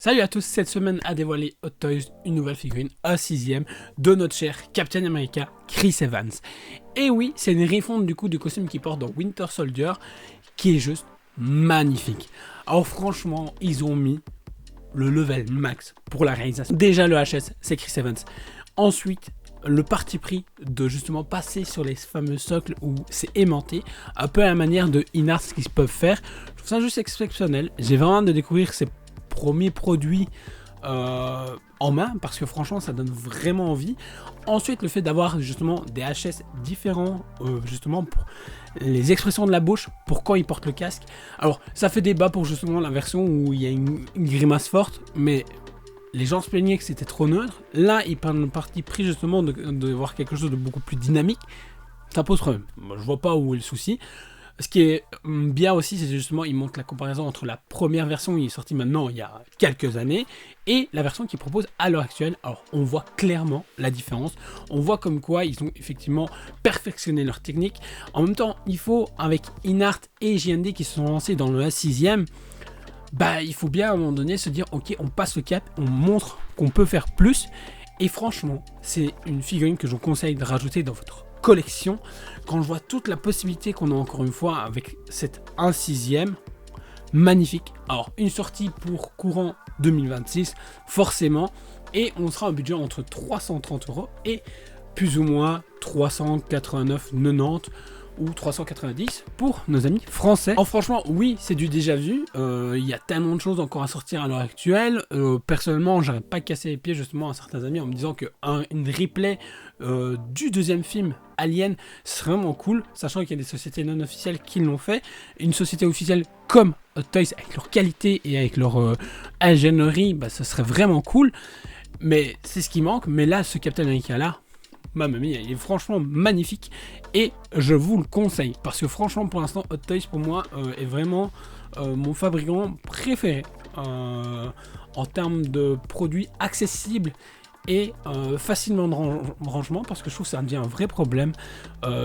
Salut à tous, cette semaine a dévoilé Hot Toys une nouvelle figurine, un 6ème, de notre cher Captain America, Chris Evans. Et oui, c'est une refonte du coup du costume qu'il porte dans Winter Soldier, qui est juste magnifique. Alors franchement, ils ont mis le level max pour la réalisation. Déjà le HS, c'est Chris Evans. Ensuite, le parti pris de justement passer sur les fameux socles où c'est aimanté, un peu à la manière de Inart, ce qu'ils peuvent faire. Je trouve ça juste exceptionnel. J'ai vraiment hâte de découvrir ces premiers produits en main, parce que franchement ça donne vraiment envie. Ensuite, le fait d'avoir justement des HS différents, justement pour les expressions de la bouche, pour quand il porte le casque. Alors ça fait débat pour justement la version où il y a une grimace forte, mais les gens se plaignaient que c'était trop neutre. Là, ils prennent le parti pris justement de voir quelque chose de beaucoup plus dynamique. Ça pose problème. Moi, je vois pas où est le souci. Ce qui est bien aussi, c'est justement, il montre la comparaison entre la première version qui est sortie maintenant il y a quelques années et la version qu'ils proposent à l'heure actuelle. Alors, on voit clairement la différence. On voit comme quoi ils ont effectivement perfectionné leur technique. En même temps, il faut, avec Inart et JND qui se sont lancés dans le 6ème, bah, il faut bien à un moment donné se dire, ok, on passe le cap, on montre qu'on peut faire plus. Et franchement, c'est une figurine que je vous conseille de rajouter dans votre collection. Quand je vois toute la possibilité qu'on a encore une fois avec cette 1/6ème, magnifique. Alors une sortie pour courant 2026 forcément, et on sera un budget entre 330 € et plus ou moins 389,90 ou 390 pour nos amis français. Alors franchement, oui, c'est du déjà vu. Il y a tellement de choses encore à sortir à l'heure actuelle. Personnellement, j'arrête pas de casser les pieds justement à certains amis en me disant que une replay du deuxième film Alien serait vraiment cool, sachant qu'il y a des sociétés non officielles qui l'ont fait. Une société officielle comme Hot Toys, avec leur qualité et avec leur ingénierie, bah, ce serait vraiment cool. Mais c'est ce qui manque. Mais là, ce Captain America là, mamma mia, il est franchement magnifique et je vous le conseille parce que franchement pour l'instant Hot Toys pour moi est vraiment mon fabricant préféré en termes de produits accessibles et facilement de rangement, parce que je trouve que ça devient un vrai problème,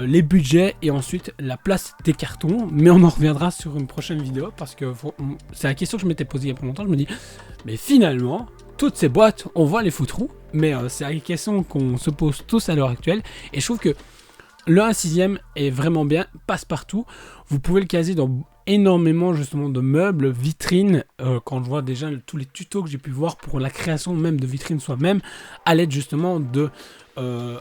les budgets et ensuite la place des cartons. Mais on en reviendra sur une prochaine vidéo parce que c'est la question que je m'étais posée il y a pas longtemps. Je me dis mais finalement toutes ces boîtes on va les foutre où? Mais c'est la question qu'on se pose tous à l'heure actuelle, et je trouve que le 1/6ème est vraiment bien, passe partout. Vous pouvez le caser dans énormément justement de meubles, vitrines. Quand je vois déjà tous les tutos que j'ai pu voir pour la création même de vitrines soi-même, à l'aide justement de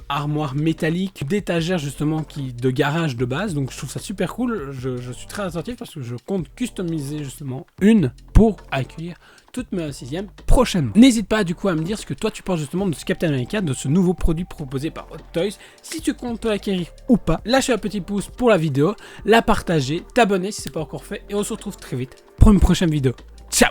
armoires métalliques, d'étagères justement de garage de base. Donc je trouve ça super cool. Je suis très attentif parce que je compte customiser justement une pour accueillir toutes mes 6ème prochainement. N'hésite pas du coup à me dire ce que toi tu penses justement de ce Captain America, de ce nouveau produit proposé par Hot Toys, si tu comptes l'acquérir ou pas. Lâchez un petit pouce pour la vidéo, la partager, t'abonner si c'est pas encore fait, et on se retrouve très vite pour une prochaine vidéo. Ciao!